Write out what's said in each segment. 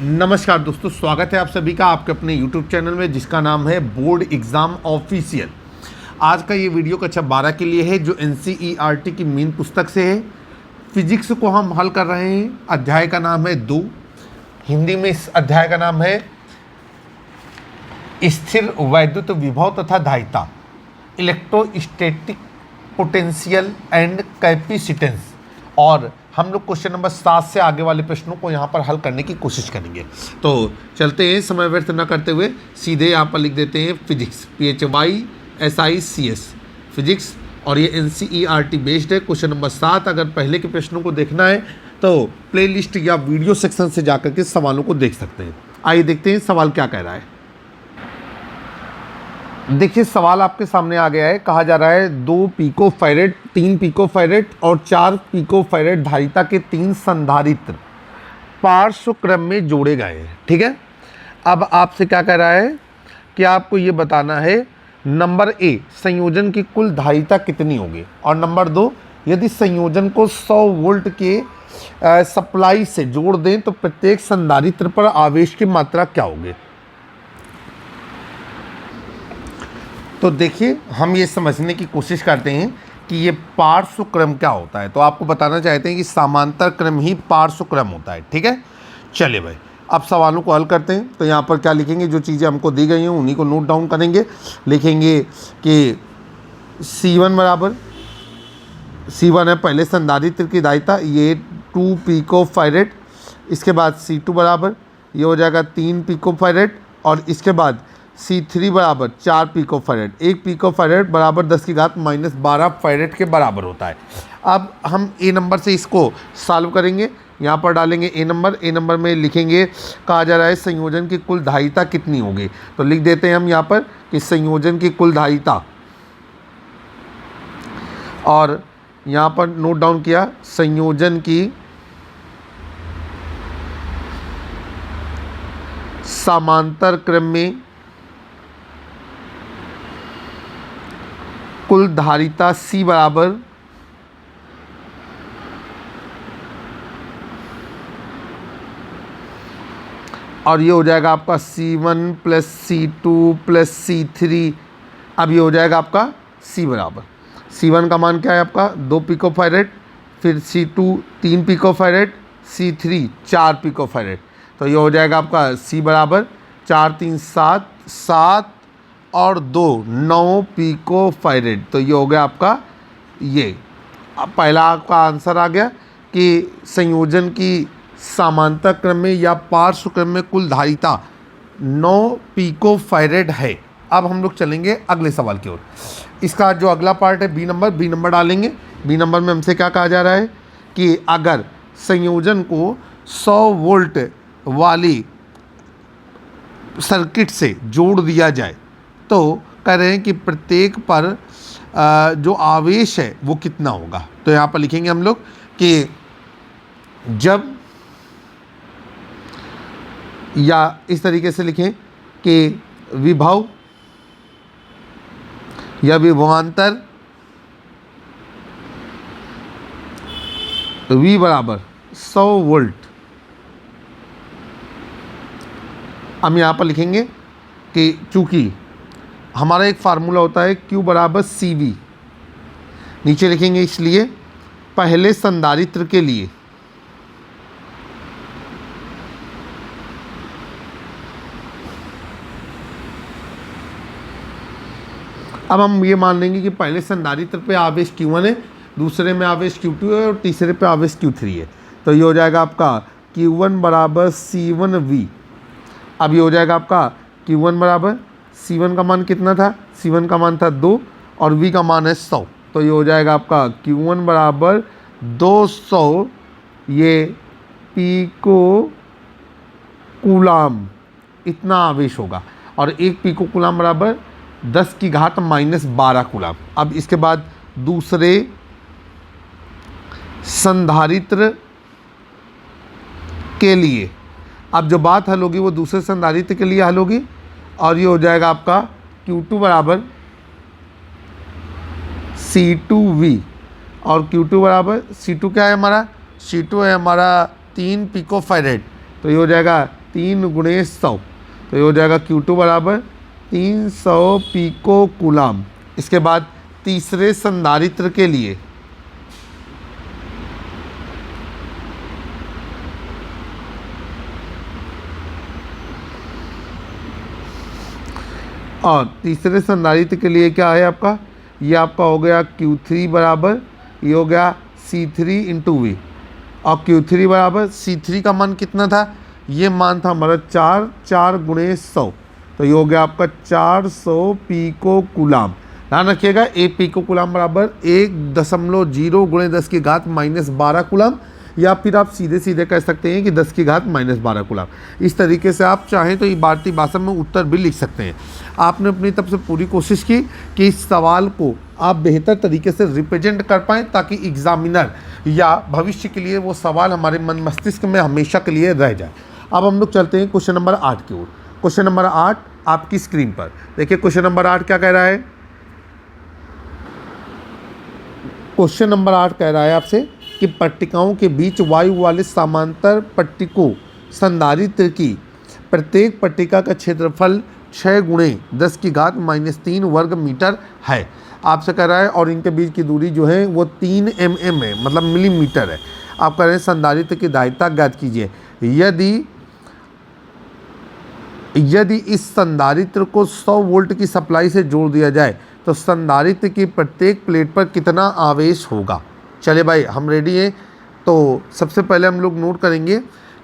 नमस्कार दोस्तों, स्वागत है आप सभी का आपके अपने YouTube चैनल में जिसका नाम है बोर्ड एग्ज़ाम ऑफिशियल। आज का ये वीडियो कक्षा 12 के लिए है जो NCERT की मेन पुस्तक से है। फिजिक्स को हम हल कर रहे हैं। अध्याय का नाम है 2। हिंदी में इस अध्याय का नाम है स्थिर वैद्युत विभव तथा धारिता, इलेक्ट्रोस्टैटिक पोटेंशियल एंड कैपेसिटेंस। और हम लोग क्वेश्चन नंबर 7 से आगे वाले प्रश्नों को यहाँ पर हल करने की कोशिश करेंगे। तो चलते हैं, समय व्यर्थ न करते हुए सीधे यहाँ पर लिख देते हैं फिजिक्स, PHYSICS फिजिक्स। और ये NCERT बेस्ड है। क्वेश्चन नंबर 7 अगर पहले के प्रश्नों को देखना है तो प्लेलिस्ट या वीडियो सेक्शन से जाकर के सवालों को देख सकते हैं। आइए देखते हैं सवाल क्या कह रहा है। देखिए सवाल आपके सामने आ गया है। कहा जा रहा है 2 पिकोफैरेड, 3 पिकोफैरेड और 4 पिकोफैरेड धारिता के 3 संधारित्र पार्श्व क्रम में जोड़े गए हैं। ठीक है, अब आपसे क्या कह रहा है कि आपको ये बताना है नंबर ए, संयोजन की कुल धारिता कितनी होगी, और नंबर 2, यदि संयोजन को 100 वोल्ट के सप्लाई से जोड़ दें तो प्रत्येक संधारित्र पर आवेश की मात्रा क्या होगी। तो देखिए हम ये समझने की कोशिश करते हैं कि ये पार्श्व क्रम क्या होता है। तो आपको बताना चाहते हैं कि समांतर क्रम ही पार्श्व क्रम होता है। ठीक है, चलिए भाई अब सवालों को हल करते हैं। तो यहाँ पर क्या लिखेंगे, जो चीज़ें हमको दी गई हैं उन्हीं को नोट डाउन करेंगे। लिखेंगे कि C1 बराबर, C1 है पहले संधारित्र की धारिता, ये 2 पिकोफैरेड। इसके बाद C2 बराबर ये हो जाएगा 3 पिकोफैरेड। और इसके बाद C3 बराबर 4 पिकोफैरेड। 1 पिकोफैरेड बराबर 10⁻12 फैरेड के बराबर होता है। अब हम ए नंबर से इसको सॉल्व करेंगे। यहाँ पर डालेंगे ए नंबर में लिखेंगे, कहा जा रहा है संयोजन की कुल धारिता कितनी होगी। तो लिख देते हैं हम यहाँ पर कि संयोजन की कुल धारिता, और यहाँ पर नोट डाउन किया संयोजन की समांतर क्रम में कुल धारिता C बराबर और ये हो जाएगा आपका C1 + C2 + C3। अब ये हो जाएगा आपका C बराबर, C1 का मान क्या है आपका 2 पिकोफैरेड, फिर C2 3 पिकोफैरेड, C3 4 पिकोफैरेड। तो ये हो जाएगा आपका C बराबर 4 3 7 7 और 2 9 पिकोफैरेड। तो ये हो गया आपका ये। अब पहला आपका आंसर आ गया कि संयोजन की समांतर क्रम में या पार्श्व क्रम में कुल धारिता 9 पिकोफैरेड है। अब हम लोग चलेंगे अगले सवाल की ओर। इसका जो अगला पार्ट है बी नंबर डालेंगे। बी नंबर में हमसे क्या कहा जा रहा है कि अगर संयोजन को 100 वोल्ट वाली सर्किट से जोड़ दिया जाए तो कह रहे हैं कि प्रत्येक पर जो आवेश है वो कितना होगा। तो यहाँ पर लिखेंगे हम लोग कि जब, या इस तरीके से लिखें कि विभव या विभवांतर V बराबर 100 वोल्ट। हम यहाँ पर लिखेंगे कि चूँकि हमारा एक फार्मूला होता है Q बराबर CV, नीचे लिखेंगे इसलिए पहले संधारित्र के लिए अब हम ये मान लेंगे कि पहले संधारित्र पे आवेश Q1 है, दूसरे में आवेश Q2 है और तीसरे पे आवेश Q3 है। तो ये हो जाएगा आपका Q1 बराबर C1V। अब ये हो जाएगा आपका Q1 बराबर C1 का मान कितना था, C1 का मान था 2 और V का मान है 100। तो ये हो जाएगा आपका Q1 बराबर 200 ये पिको कूलाम, इतना आवेश होगा। और 1 पिको कूलाम बराबर 10⁻12 कूलाम। अब इसके बाद दूसरे संधारित्र के लिए, अब जो बात हल होगी वो दूसरे संधारित्र के लिए हल होगी। और ये हो जाएगा आपका Q2 बराबर C2V और Q2 बराबर C2 क्या है हमारा, C2 है हमारा 3 पिकोफैरेड। तो ये हो जाएगा 3 × 100, तो ये हो जाएगा Q2 बराबर 300 पिको कूलाम। इसके बाद तीसरे संधारित्र के लिए के लिए क्या है आपका, ये आपका हो गया Q3 बराबर, ये हो गया C3 × V, और Q3 बराबर C3 का मान कितना था, ये मान था हमारा 4 × 100, तो ये हो गया आपका 400 पिको कूलाम। ध्यान रखिएगा, 1 पिको कूलाम बराबर 1.0 × 10⁻12 कूलाम, या फिर आप सीधे सीधे कह सकते हैं कि 10⁻12 कूलाम। इस तरीके से आप चाहें तो इबारती भाषा में उत्तर भी लिख सकते हैं। आपने अपनी तरफ से पूरी कोशिश की कि इस सवाल को आप बेहतर तरीके से रिप्रेजेंट कर पाएँ, ताकि एग्जामिनर या भविष्य के लिए वो सवाल हमारे मन मस्तिष्क में हमेशा के लिए रह जाए। अब हम लोग चलते हैं क्वेश्चन नंबर 8 की ओर। क्वेश्चन नंबर 8 आपकी स्क्रीन पर देखिए। क्वेश्चन नंबर 8 क्या कह रहा है, क्वेश्चन नंबर 8 कह रहा है आपसे कि पट्टिकाओं के बीच वायु वाले समांतर पट्टिकों संधारित्र की प्रत्येक पट्टिका का क्षेत्रफल 6 × 10⁻³ वर्ग मीटर है। आपसे कह रहा है और इनके बीच की दूरी जो है वो 3 mm है, मतलब मिलीमीटर है। आप कह रहे हैं संधारित्र की दायिता ज्ञात कीजिए। यदि इस संधारित्र को 100 वोल्ट की सप्लाई से जोड़ दिया जाए तो संधारित्र की प्रत्येक प्लेट पर कितना आवेश होगा। चलिए भाई हम रेडी हैं। तो सबसे पहले हम लोग नोट करेंगे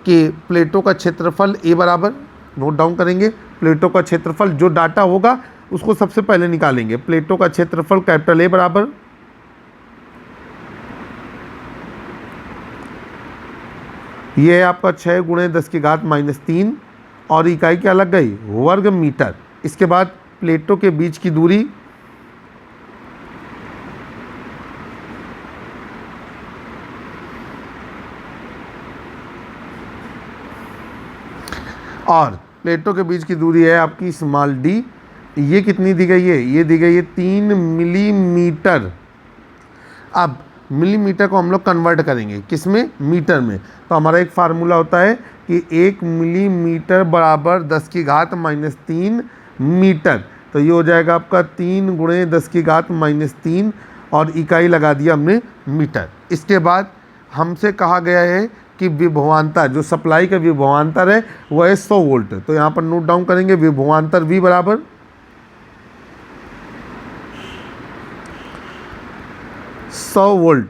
कि प्लेटों का क्षेत्रफल A बराबर, नोट डाउन करेंगे, प्लेटों का क्षेत्रफल जो डाटा होगा उसको सबसे पहले निकालेंगे। प्लेटों का क्षेत्रफल कैपिटल A बराबर, ये है आपका 6 × 10⁻³ और इकाई क्या लग गई, वर्ग मीटर। इसके बाद प्लेटों के बीच की दूरी, और प्लेटों के बीच की दूरी है आपकी स्मॉल d, ये कितनी दी गई है, ये दी गई है 3 मिलीमीटर। अब मिलीमीटर को हम लोग कन्वर्ट करेंगे किस में, मीटर में। तो हमारा एक फार्मूला होता है कि 1 मिलीमीटर बराबर 10⁻³ मीटर। तो ये हो जाएगा आपका 3 × 10⁻³ और इकाई लगा दिया हमने मीटर। इसके बाद हमसे कहा गया है कि विभवांतर, जो सप्लाई का विभवांतर है वो है 100 वोल्ट। तो यहाँ पर नोट डाउन करेंगे विभवांतर V बराबर 100 वोल्ट।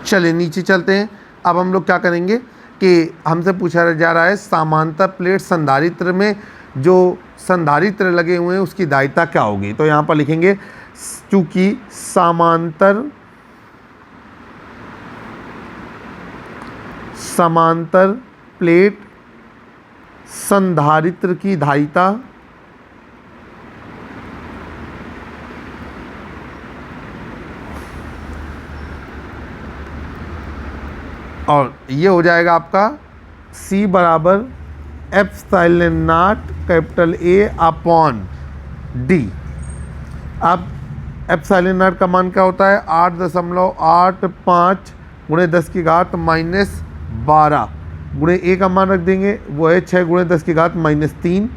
चलिए नीचे चलते हैं। अब हम लोग क्या करेंगे कि हमसे पूछा जा रहा है समांतर प्लेट संधारित्र में जो संधारित्र लगे हुए हैं उसकी दायिता क्या होगी। तो यहाँ पर लिखेंगे चूंकि समांतर प्लेट संधारित्र की दायिता और ये हो जाएगा आपका C बराबर ε0 कैपिटल A/D। अब ε0 का मान क्या होता है, 8.85 × 10⁻12 गुणे A का मान रख देंगे वो है 6 × 10⁻³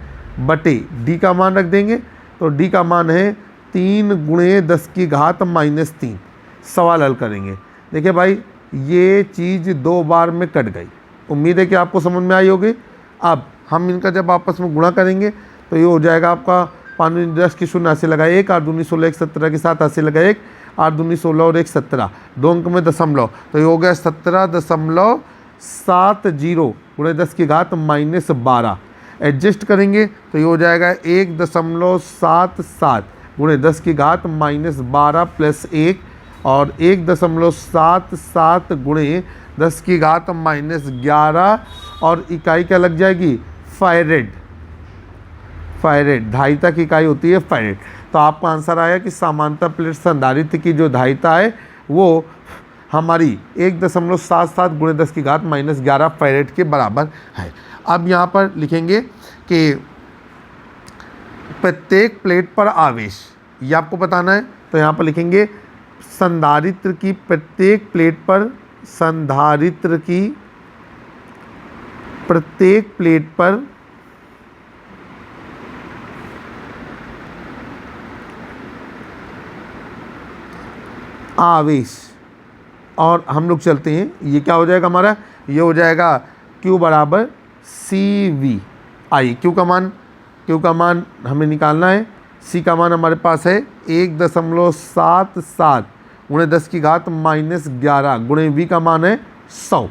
बटे D का मान रख देंगे तो D का मान है 3 × 10⁻³ सवाल हल करेंगे। देखिए भाई ये चीज़ 2 बार में कट गई, उम्मीद है कि आपको समझ में आई होगी। अब हम इनका जब आपस में गुणा करेंगे तो ये हो जाएगा आपका 5 × 10 की 0 80 लगा 1, 8 दूनी 16 1 17 के साथ 80 लगा 1, 8 दूनी 16 और 1 17, 2 अंक में दशमलव, तो ये हो गया 17.70 × 10⁻12। एडजस्ट करेंगे तो ये हो जाएगा 1.77 × 10⁻12 प्लस 1 और 1.77 × 10⁻11 और इकाई क्या लग जाएगी, फैरेड। धारिता की इकाई होती है फैरेड। तो आपका आंसर आया कि समांतर प्लेट संधारित्र की जो धारिता है वो हमारी 1.77 × 10⁻11 फैरेड के बराबर है। अब यहाँ पर लिखेंगे कि प्रत्येक प्लेट पर आवेश, ये आपको बताना है। तो यहाँ पर लिखेंगे संधारित्र की प्रत्येक प्लेट पर संधारित्र की प्रत्येक प्लेट पर आवेश, और हम लोग चलते हैं, ये क्या हो जाएगा हमारा, ये हो जाएगा Q बराबर CV। आई क्यू का मान हमें निकालना है। C का मान हमारे पास है 1.77 गुणे 10 की घात -11 गुणे V का मान है 100,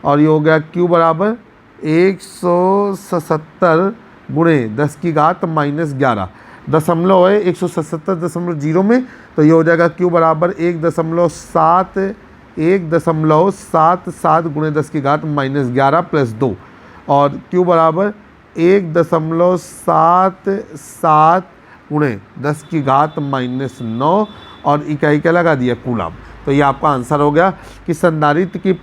और ये हो गया Q बराबर 177 गुणे 10 की घात -11, दशमलव है 177.0 में, तो ये हो जाएगा Q बराबर 1.77 गुणे 10 की घात -11 प्लस 2, और Q बराबर 1.77 गुणे 10 की घात -9, और इकाई क्या लगा दिया, कूलाम। तो ये आपका आंसर हो गया कि संधारित्र की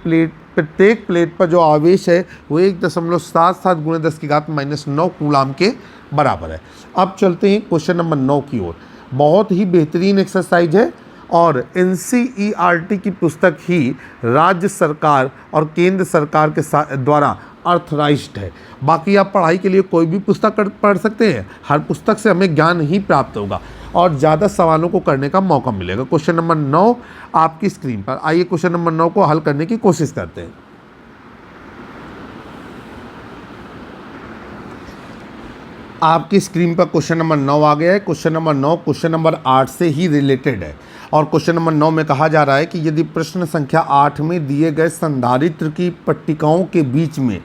प्रत्येक प्लेट पर जो आवेश है वो 1.77 गुणे 10 की घात -9 कूलाम के बराबर है। अब चलते हैं क्वेश्चन नंबर 9 की ओर। बहुत ही बेहतरीन एक्सरसाइज है और NCERT की पुस्तक ही राज्य सरकार और केंद्र सरकार के द्वारा अर्थराइज्ड है। बाकी आप पढ़ाई के लिए कोई भी पुस्तक पढ़ सकते हैं, हर पुस्तक से हमें ज्ञान ही प्राप्त होगा और ज़्यादा सवालों को करने का मौका मिलेगा। क्वेश्चन नंबर 9 आपकी स्क्रीन पर। आइए क्वेश्चन नंबर 9 को हल करने की कोशिश करते हैं। आपकी स्क्रीन पर क्वेश्चन नंबर 9 आ गया है। क्वेश्चन नंबर 9 क्वेश्चन नंबर 8 से ही रिलेटेड है और क्वेश्चन नंबर 9 में कहा जा रहा है कि यदि प्रश्न संख्या 8 में दिए गए संधारित्र की पट्टिकाओं के बीच में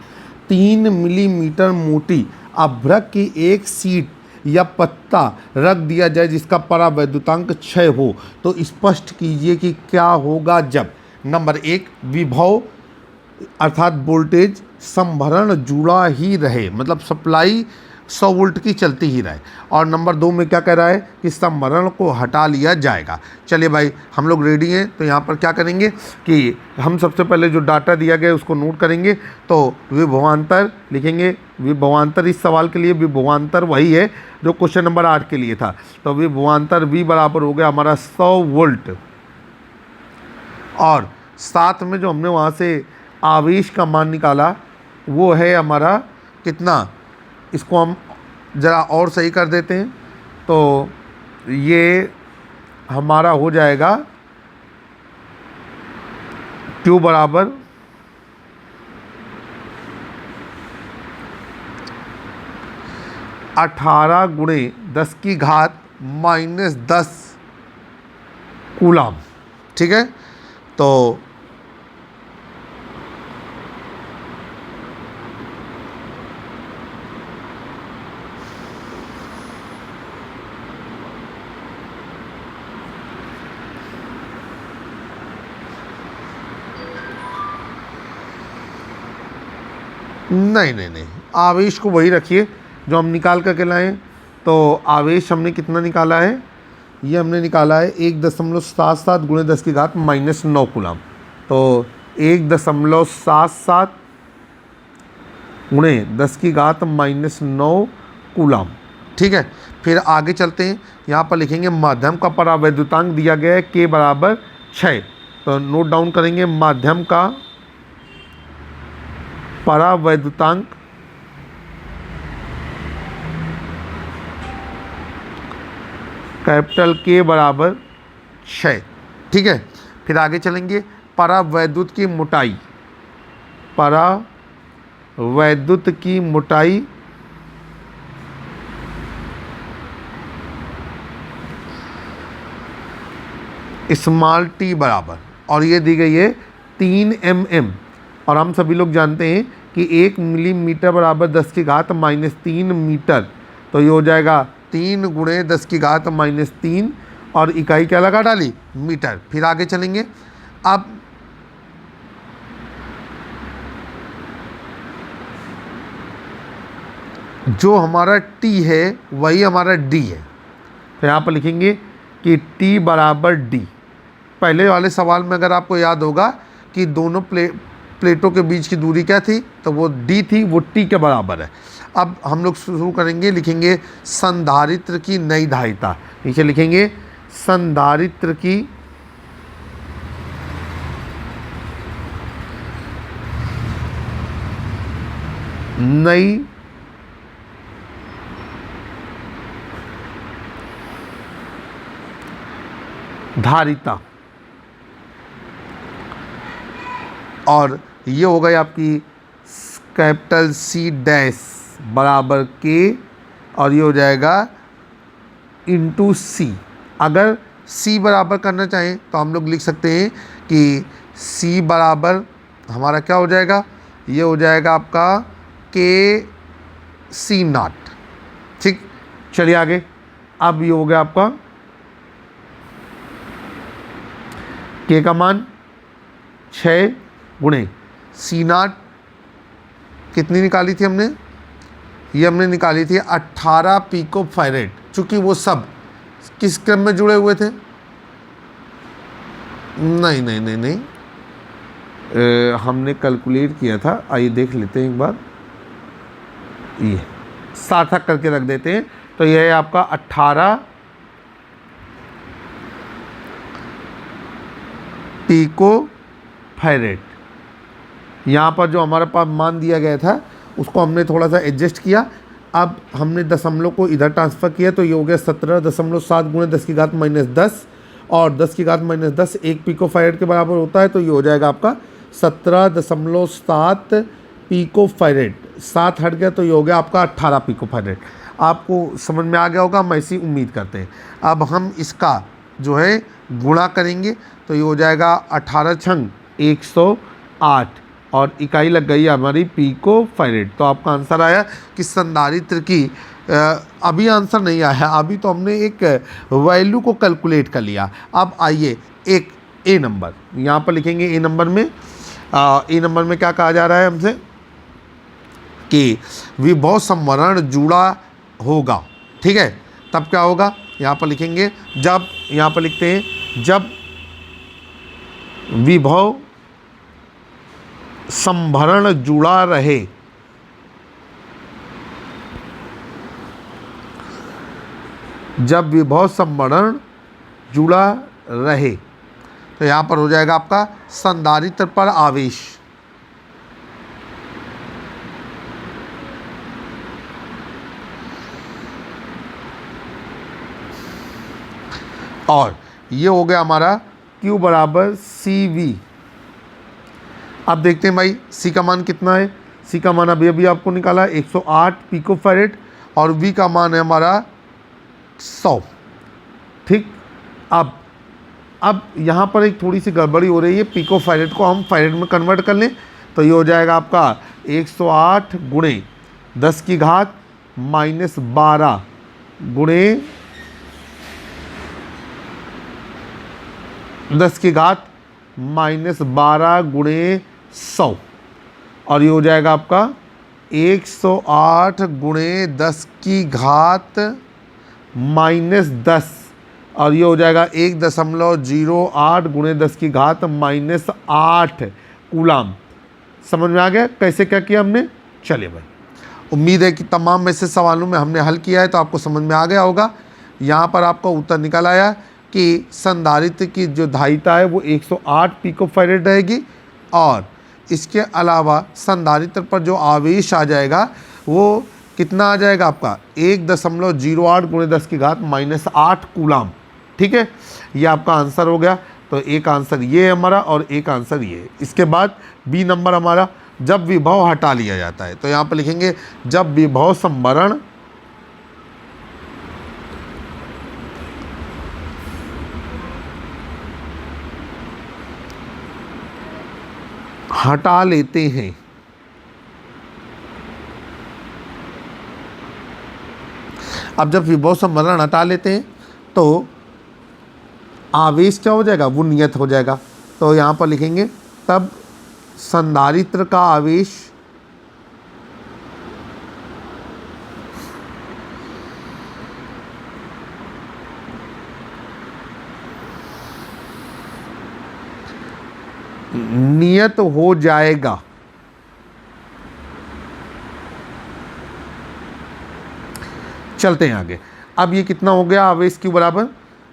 3 मिलीमीटर मोटी अभ्रक की एक सीट या पत्ता रख दिया जाए जिसका परावैद्युतांक 6 हो, तो स्पष्ट कीजिए कि क्या होगा जब नंबर 1 विभव अर्थात वोल्टेज संभरण जुड़ा ही रहे, मतलब सप्लाई 100 वोल्ट की चलती ही रहे, और नंबर 2 में क्या कह रहा है कि संभरण को हटा लिया जाएगा। चलिए भाई हम लोग रेडी हैं, तो यहाँ पर क्या करेंगे कि हम सबसे पहले जो डाटा दिया गया है उसको नोट करेंगे। तो विभवांतर लिखेंगे, विभवांतर इस सवाल के लिए विभवांतर वही है जो क्वेश्चन नंबर 8 के लिए था। तो विभवांतर V बराबर हो गया हमारा 100 वोल्ट, और साथ में जो हमने वहाँ से आवेश का मान निकाला वो है हमारा कितना, इसको हम ज़रा और सही कर देते हैं, तो ये हमारा हो जाएगा Q बराबर 18 गुणे 10 की घात -10 कूलाम। ठीक है, तो नहीं, आवेश को वही रखिए जो हम निकाल करके लाएँ। तो आवेश हमने कितना निकाला है, ये हमने निकाला है 1.77 गुणे 10 की घात -9 कूलाम। तो 1.77 गुणे 10 की घात -9 कूलाम। ठीक है, फिर आगे चलते हैं। यहाँ पर लिखेंगे माध्यम का परावैद्युतांक दिया गया है K बराबर 6, तो नोट डाउन करेंगे माध्यम का परावैद्युतांक कैपिटल K बराबर 6। ठीक है, फिर आगे चलेंगे। परावैद्युत की मोटाई, परावैद्युत की मोटाई स्मॉल t बराबर, और ये दी गई है 3 mm, और हम सभी लोग जानते हैं कि 1 मिलीमीटर बराबर 10 की घात -3 मीटर, तो ये हो जाएगा 3 गुणे 10 की घात -3, और इकाई क्या लगा डाली, मीटर। फिर आगे चलेंगे। अब जो हमारा T है वही हमारा D है, तो यहाँ पर लिखेंगे कि T बराबर D। पहले वाले सवाल में अगर आपको याद होगा कि दोनों प्लेटों के बीच की दूरी क्या थी, तो वो D थी, वो T के बराबर है। अब हम लोग शुरू करेंगे, लिखेंगे संधारित्र की नई धारिता। नीचे लिखेंगे संधारित्र की नई धारिता, और ये हो गई आपकी कैपिटल सी डैश बराबर के, और ये हो जाएगा इंटू सी। अगर सी बराबर करना चाहें तो हम लोग लिख सकते हैं कि सी बराबर हमारा क्या हो जाएगा, ये हो जाएगा आपका के सी नॉट। ठीक, चलिए आगे। अब ये हो गया आपका के का मान 6 गुणे सी नॉट कितनी निकाली थी हमने, ये हमने निकाली थी 18 पिको फैरेड। चूँकि वो सब किस क्रम में जुड़े हुए थे, नहीं नहीं नहीं नहीं, हमने कैलकुलेट किया था, आइए देख लेते हैं एक बार, ये सार्थक करके रख देते हैं। तो यह है आपका 18 पिको फैरेड। यहाँ पर जो हमारे पास मान दिया गया था उसको हमने थोड़ा सा एडजस्ट किया। अब हमने दशमलव को इधर ट्रांसफ़र किया तो ये हो गया 17.7 गुणे 10 की घात -10, और 10 की घात -10 1 पिको फैरेड के बराबर होता है। तो ये हो जाएगा आपका 17.7 पिको फैरेड। 7 हट गया तो ये हो गया आपका 18 पिको फैरेड। आपको समझ में आ गया होगा, हम ऐसी उम्मीद करते हैं। अब हम इसका जो है गुणा करेंगे तो ये हो जाएगा 18 छंग 108, और इकाई लग गई हमारी पिको फैरेड। तो आपका आंसर आया कि संधारित्र की अभी आंसर नहीं आया, अभी तो हमने एक वैल्यू को कैलकुलेट कर लिया। अब आइए एक ए नंबर यहाँ पर लिखेंगे। ए नंबर में क्या कहा जा रहा है हमसे कि विभव संवरण जुड़ा होगा। ठीक है, तब क्या होगा, यहाँ पर लिखेंगे जब, यहाँ पर लिखते हैं जब विभव संभरण जुड़ा रहे, जब विभव संभरण जुड़ा रहे, तो यहाँ पर हो जाएगा आपका संधारित्र पर आवेश। और ये हो गया हमारा Q बराबर CV। अब देखते हैं भाई C का मान कितना है। C का मान अभी आपको निकाला 108 पिको फैरेड, और V का मान है हमारा 100। ठीक, अब यहाँ पर एक थोड़ी सी गड़बड़ी हो रही है। पिको फैरेड को हम फैरेड में कन्वर्ट कर लें तो ये हो जाएगा आपका 108 गुणे 10 की घात -12 गुणे 10 की घात -12 गुणे 100, और ये हो जाएगा आपका 108 गुणे 10 की घात -10, और ये हो जाएगा 1.08 गुणे 10 की घात -8 कूलाम। समझ में आ गया कैसे क्या किया हमने। चलिए भाई, उम्मीद है कि तमाम में से सवालों में हमने हल किया है तो आपको समझ में आ गया होगा। यहाँ पर आपका उत्तर निकल आया कि संधारित्र की जो धारिता है वो 108 पिको फैरेड रहेगी, और इसके अलावा संधारित्र पर जो आवेश आ जाएगा वो कितना आ जाएगा आपका 1.08 गुणे 10 की घात -8 कूलाम। ठीक है, ये आपका आंसर हो गया। तो एक आंसर ये है हमारा और एक आंसर ये है। इसके बाद बी नंबर हमारा जब विभव हटा लिया जाता है, तो यहाँ पर लिखेंगे जब विभव संभरण हटा लेते हैं, अब जब विभव संवरण हटा लेते हैं तो आवेश क्या हो जाएगा, वो नियत हो जाएगा। तो यहाँ पर लिखेंगे तब संधारित्र का आवेश नियत हो जाएगा। चलते हैं आगे। अब ये कितना हो गया आवेश के बराबर,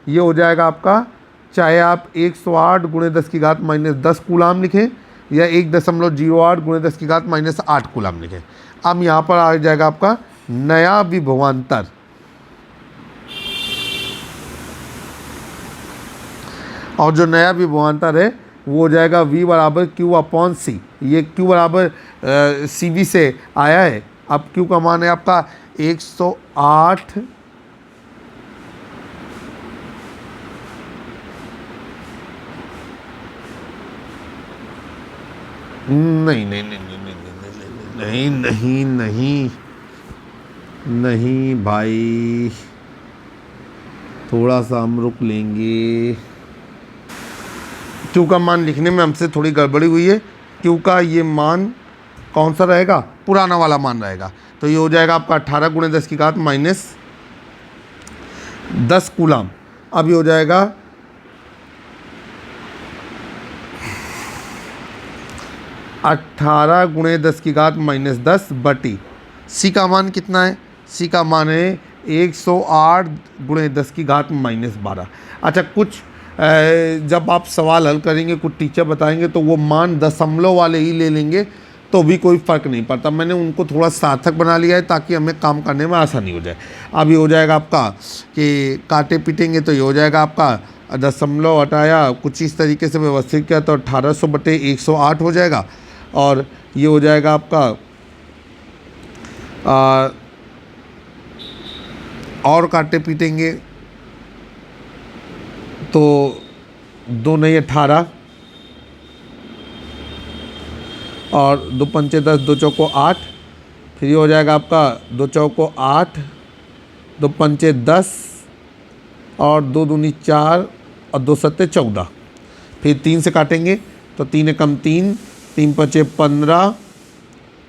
ये हो जाएगा आपका, चाहे आप 108 गुणे 10 की घात -10 कूलाम लिखें या 1.08 गुणे 10 की घात -8 कूलम लिखें। अब यहाँ पर आ जाएगा आपका नया विभवांतर, और जो नया विभवांतर है वो हो जाएगा V बराबर Q/C। ये Q बराबर CV से आया है। अब Q का मान है आपका 108 नहीं नहीं नहीं नहीं नहीं नहीं नहीं नहीं भाई, थोड़ा सा हम रुक लेंगे। Q का मान लिखने में हमसे थोड़ी गड़बड़ी हुई है। Q का ये मान कौन सा रहेगा? पुराना वाला मान रहेगा। तो ये हो जाएगा आपका 18 गुणे 10 की घात -10 कूलम। अब ये हो जाएगा 18 गुणे 10 की घात -10 बटी C का मान कितना है? C का मान है 108 गुणे 10 की घात -12। अच्छा, कुछ जब आप सवाल हल करेंगे, कुछ टीचर बताएंगे तो वो मान दशमलव वाले ही ले लेंगे, तो भी कोई फ़र्क नहीं पड़ता। मैंने उनको थोड़ा सार्थक बना लिया है ताकि हमें काम करने में आसानी हो जाए। अब ये हो जाएगा आपका कि काटे पीटेंगे तो ये हो जाएगा आपका दशमलव हटाया, कुछ इस तरीके से व्यवस्थित किया तो 1800 बटे 108 हो जाएगा। और ये हो जाएगा आपका और काटे पीटेंगे तो 2 नहीं 18 और 2 पंचे 10, 2 चौको 8, फिर ये हो जाएगा आपका 2 चौको 8, 2 पंचे 10 और 2 दूनी 4 और 2 सत्ते 14। फिर 3 से काटेंगे तो 3 एकम 3, 3 पचे 15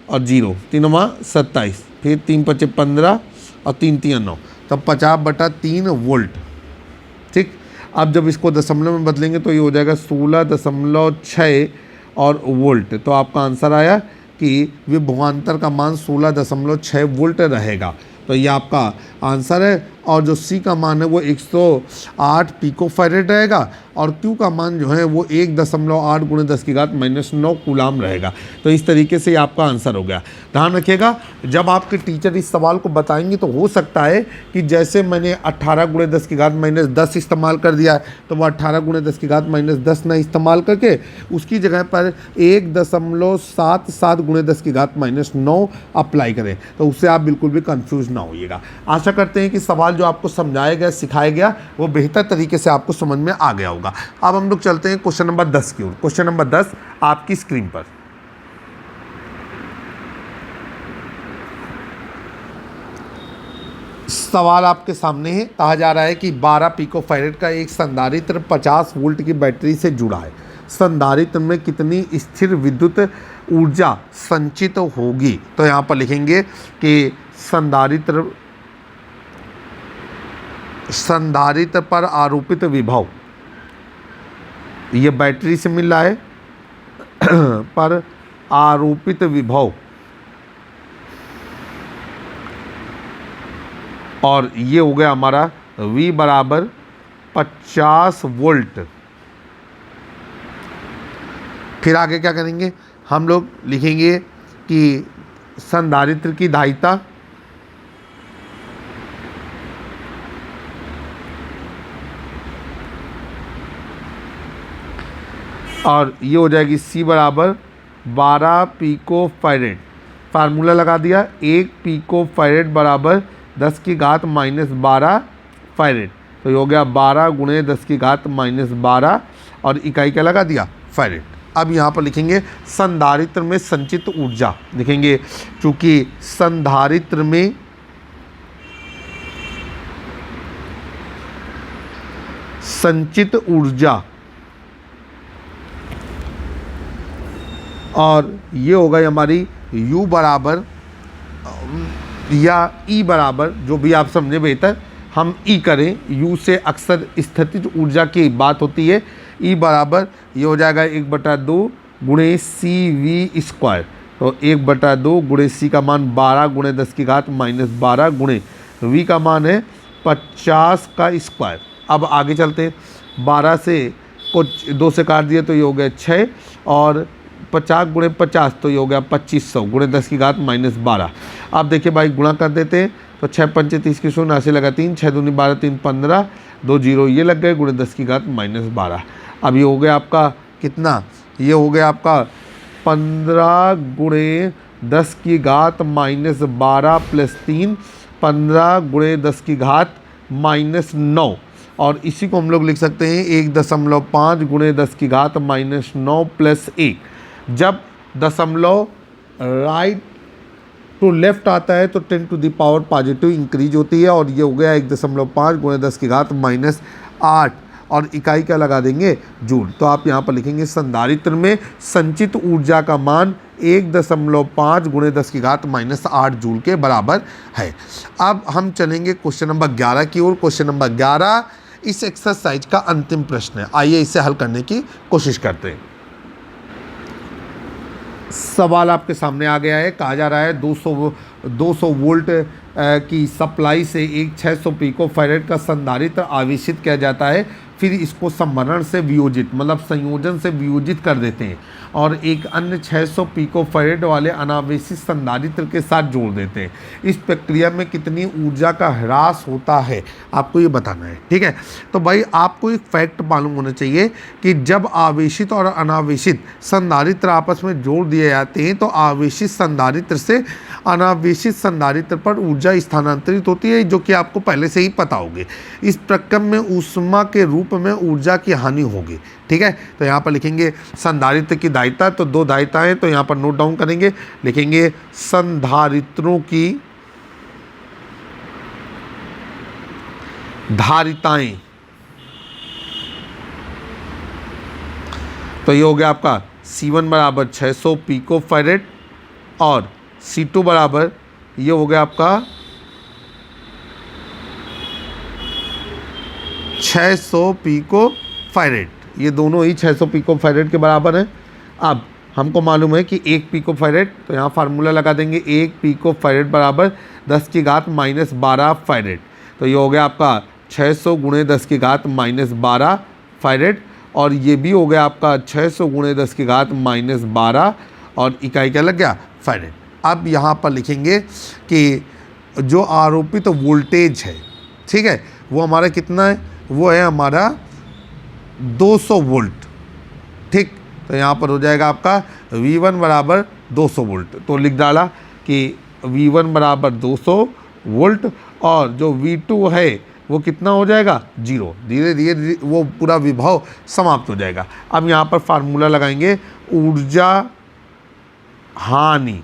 और 0, 3 मा 27, फिर 3 पचे 15 और 3 तिया 9, तब 50/3 वोल्ट। ठीक, अब जब इसको दशमलव में बदलेंगे तो ये हो जाएगा 16.6 और वोल्ट। तो आपका आंसर आया कि विभवांतर का मान 16.6 वोल्ट रहेगा। तो ये आपका आंसर है। और जो C का मान है वो 108 पिकोफैरेड रहेगा और Q का मान जो है वो 1.8 गुणे 10 की घात -9 कूलाम रहेगा। तो इस तरीके से आपका आंसर हो गया। ध्यान रखिएगा, जब आपके टीचर इस सवाल को बताएंगे तो हो सकता है कि जैसे मैंने 18 गुणे 10 की घात -10 इस्तेमाल कर दिया है, तो वो 18 गुणे 10 की घात -10 ना इस्तेमाल करके उसकी जगह पर 1.77 गुणे 10 की घात -9 अप्लाई करें। तो उससे आप बिल्कुल भी कंफ्यूज ना होइएगा। आशा करते हैं कि सवाल जो आपको समझाया गया, सिखाया गया, वो बेहतर तरीके से आपको समझ में आ गया होगा। अब हम लोग चलते हैं क्वेश्चन नंबर 10 की ओर। क्वेश्चन नंबर 10 आपकी स्क्रीन पर। सवाल आपके सामने है। कहा जा रहा है कि 12 पिकोफैरेड का एक संधारित्र 50 वोल्ट की बैटरी से जुड़ा है। संधारित्र में कितनी स्थिर विद्युत ऊर्जा संचित होगी? तो यहाँ पर लिखेंगे कि संधारित्र पर आरोपित विभव, ये बैटरी से मिल रहा है पर आरोपित विभव, और ये हो गया हमारा V बराबर 50 वोल्ट। फिर आगे क्या करेंगे? हम लोग लिखेंगे कि संधारित्र की धारिता और ये हो जाएगी C बराबर 12 पिकोफैरेड। फार्मूला लगा दिया, 1 पिकोफैरेड बराबर 10 की घात -12 फैरेड। तो ये हो गया 12 गुणे 10 की घात -12 और इकाई क्या लगा दिया? फैरेड। अब यहाँ पर लिखेंगे संधारित्र में संचित ऊर्जा। लिखेंगे चूँकि संधारित्र में संचित ऊर्जा, और ये हो गई हमारी U बराबर या E बराबर, जो भी आप समझे बेहतर, हम E करें। U से अक्सर स्थितिज ऊर्जा की बात होती है। E बराबर ये हो जाएगा 1/2 गुणे CV²। तो 1/2 गुणे C का मान 12 गुणे 10 की घात -12 गुणे V का मान है 50 का स्क्वायर। अब आगे चलते हैं। 12 से कुछ 2 से काट दिया तो ये हो गया 6 और 50 गुणे 50 तो ये हो गया 2500 गुणे 10 की घात -12। अब देखिए भाई गुणा कर देते हैं तो 6 पंचे 30 की 0 80 लगा 3 6 दूनी 12 3 15 2 जीरो ये लग गए गुणे 10 की घात -12। अब ये हो गया आपका कितना, ये हो गया आपका 15 गुणे 10 की घात -12 प्लस 3 15 गुणे 10 की घात -9 और इसी को हम लोग लिख सकते हैं 1.5 गुणे 10 की घात -9 प्लस 1। जब दशमलव राइट टू लेफ्ट आता है तो 10 to the power positive increase होती है और ये हो गया 1.5 गुणे 10 की घात -8 और इकाई क्या लगा देंगे, जूल। तो आप यहाँ पर लिखेंगे संधारित्र में संचित ऊर्जा का मान 1.5 गुणे 10 की घात -8 जूल के बराबर है। अब हम चलेंगे क्वेश्चन नंबर 11 की ओर। क्वेश्चन नंबर 11 इस एक्सरसाइज का अंतिम प्रश्न है। आइए इसे हल करने की कोशिश करते हैं। सवाल आपके सामने आ गया है। कहा जा रहा है 200 वोल्ट की सप्लाई से एक 600 पिको फैरेड का संधारित्र आवेशित किया जाता है, फिर इसको संभरण से वियोजित मतलब संयोजन से वियोजित कर देते हैं और एक अन्य 600 पिको फैरेड वाले अनावेशित संधारित्र के साथ जोड़ देते हैं। इस प्रक्रिया में कितनी ऊर्जा का ह्रास होता है आपको ये बताना है, ठीक है। तो भाई आपको एक फैक्ट मालूम होना चाहिए कि जब आवेशित और अनावेशित संधारित्र आपस में जोड़ दिए जाते हैं तो आवेशित संधारित्र से अनावेशित संधारित्र पर ऊर्जा स्थानांतरित होती है, जो कि आपको पहले से ही पता होगी। इस प्रक्रम में ऊष्मा के रूप में ऊर्जा की हानि होगी, ठीक है। तो यहाँ पर लिखेंगे संधारित्र की दायिता, तो 2 दायिताएं तो यहाँ पर नोट डाउन करेंगे, लिखेंगे संधारित्रों की धारिताएं। तो ये हो गया आपका C1 बराबर 600 पिको फैरेड और C2 बराबर ये हो गया आपका 600 पिको फैरेड। ये दोनों ही 600 पिको फैरेड के बराबर हैं। अब हमको मालूम है कि 1 पिको फैरेड, तो यहाँ फार्मूला लगा देंगे 1 पिको फैरेड बराबर 10 की घात -12 फैरेड। तो ये हो गया आपका 600 गुणे 10 की घात -12 फैरेड और ये भी हो गया आपका 600 गुणे 10 की घात -12 और इकाई क्या लग गया, फैरेड। अब यहाँ पर लिखेंगे कि जो आरोपित तो वोल्टेज है, ठीक है, वो हमारा कितना है, वो है हमारा 200 वोल्ट, ठीक। तो यहाँ पर हो जाएगा आपका V1 बराबर 200 वोल्ट। तो लिख डाला कि V1 बराबर 200 वोल्ट और जो V2 है वो कितना हो जाएगा, 0। धीरे धीरे वो पूरा विभव समाप्त हो जाएगा। अब यहाँ पर फार्मूला लगाएंगे ऊर्जा हानि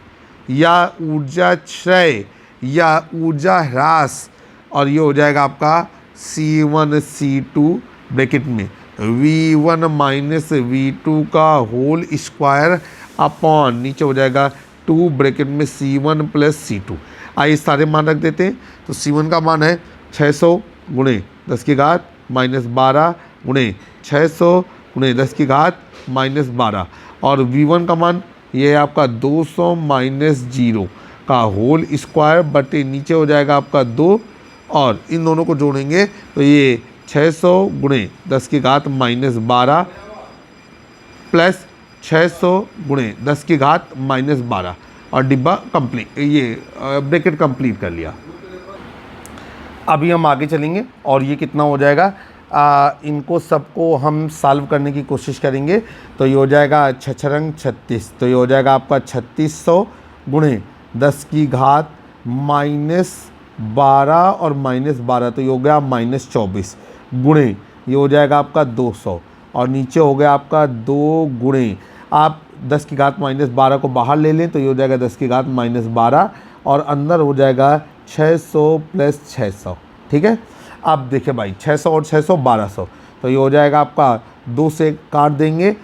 या ऊर्जा क्षय या ऊर्जा ह्रास और ये हो जाएगा आपका C1 C2 ब्रैकेट में V1 माइनस V2 का होल स्क्वायर अपॉन नीचे हो जाएगा 2 ब्रैकेट में C1 प्लस C2। आइए सारे मान रख देते हैं। तो C1 का मान है 600 गुणे 10 की घात -12 गुणे 600 गुणे 10 की घात -12 और V1 का मान ये है आपका 200 माइनस 0 का होल स्क्वायर बटे नीचे हो जाएगा आपका 2 और इन दोनों को जोड़ेंगे तो ये 600 गुणे 10 की घात -12 प्लस 600 गुणे 10 की घात -12 और डिब्बा कंप्लीट, ये ब्रैकेट कंप्लीट कर लिया। अभी हम आगे चलेंगे और ये कितना हो जाएगा, इनको सबको हम सॉल्व करने की कोशिश करेंगे। तो ये हो जाएगा 6×6 36, तो ये हो जाएगा आपका 3600 गुणे 10 की घात -12 और -12 तो ये हो गया -24 गुणे ये हो जाएगा आपका 200 और नीचे हो गया आपका 2 गुणे आप 10 की घात -12 को बाहर ले लें तो ये हो जाएगा 10 की घात -12 और अंदर हो जाएगा 600 प्लस 600, ठीक है। अब देखिए भाई 600 और 600 1200 तो ये हो जाएगा आपका 2 से काट देंगे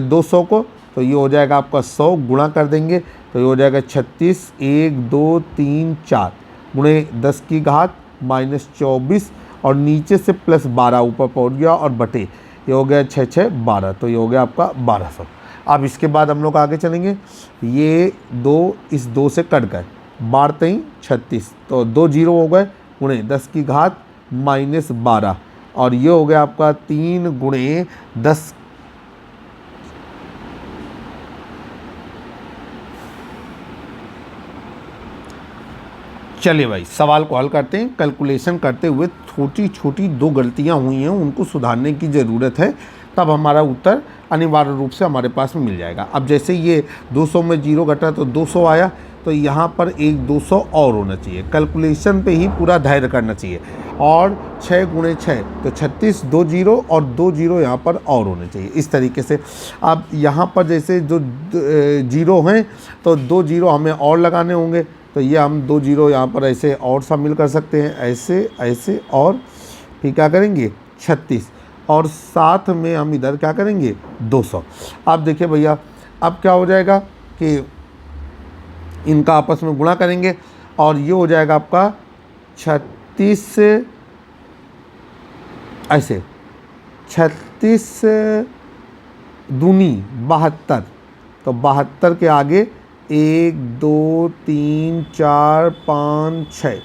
200 को तो ये हो जाएगा आपका 100 गुणा कर देंगे तो ये हो जाएगा 36 1 2 3 4 गुणे 10 की घात -24 और नीचे से +12 ऊपर पहुंच गया और बटे ये हो गया 6 6 12 तो ये हो गया आपका 1200। अब इसके बाद हम लोग आगे चलेंगे। ये 2 इस 2 से कट गए 12 36 तो 2 0 हो गए गुणे 10 की घात -12 और ये हो गया आपका 3 गुणे 10 चलिए भाई सवाल को हल करते हैं। कैलकुलेशन करते हुए छोटी छोटी 2 गलतियां हुई हैं, उनको सुधारने की ज़रूरत है, तब हमारा उत्तर अनिवार्य रूप से हमारे पास मिल जाएगा। अब जैसे ये 200 में 0 घटा तो 200 आया, तो यहाँ पर एक 200 और होना चाहिए। कैलकुलेशन पे ही पूरा धैर्य करना चाहिए। और 6 गुणे 6 तो 36, 2 जीरो और 2 जीरो यहाँ पर और होने चाहिए। इस तरीके से अब यहाँ पर जैसे जो जीरो हैं तो 2 जीरो हमें और लगाने होंगे, तो ये हम 2 जीरो यहाँ पर ऐसे और शामिल कर सकते हैं, ऐसे ऐसे, और फिर क्या करेंगे 36, और साथ में हम इधर क्या करेंगे 200। अब देखिए भैया, अब क्या हो जाएगा कि इनका आपस में गुणा करेंगे और ये हो जाएगा आपका 36 ऐसे, 36 दूनी 72, तो 72 के आगे 1 2 3 4 5 6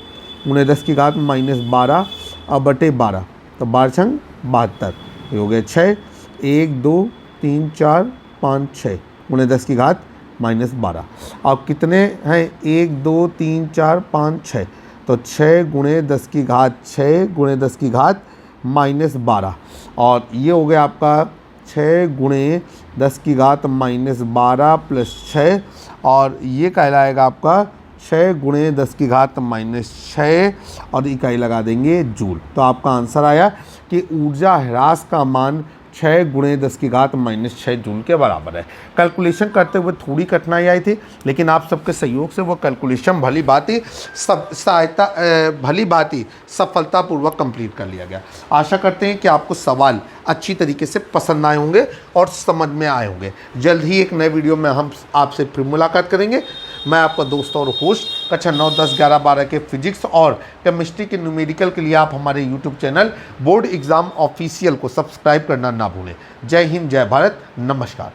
गुणे 10 की घात -12 और बटे 12, तो 12 छंग 72, ये हो गया 6, 1 2 3 4 5 6 गुणे 10 की घात -12। अब कितने हैं 1 2 3 4 5 6, तो 6 गुणे 10 की घात 6 गुणे 10 की घात -12, और ये हो गया आपका 6 गुणे 10 की घात -12 प्लस 6, और ये कहलाएगा आपका 6 गुणे 10 की घात -6, और इकाई लगा देंगे जूल। तो आपका आंसर आया कि ऊर्जा ह्रास का मान 6 गुणे 10 की घात -6 जूल के बराबर है। कैलकुलेशन करते हुए थोड़ी कठिनाई आई थी, लेकिन आप सबके सहयोग से वो कैलकुलेशन भली भांति सफलतापूर्वक कंप्लीट कर लिया गया। आशा करते हैं कि आपको सवाल अच्छी तरीके से पसंद आए होंगे और समझ में आए होंगे। जल्द ही एक नए वीडियो में हम आपसे फिर मुलाकात करेंगे। मैं आपका दोस्त और होस्ट कक्षा 9, 10, 11, 12 के फिजिक्स और केमिस्ट्री के न्यूमेरिकल के लिए आप हमारे YouTube channel board exam official को सब्सक्राइब करना ना भूलें। जय हिंद, जय भारत, नमस्कार।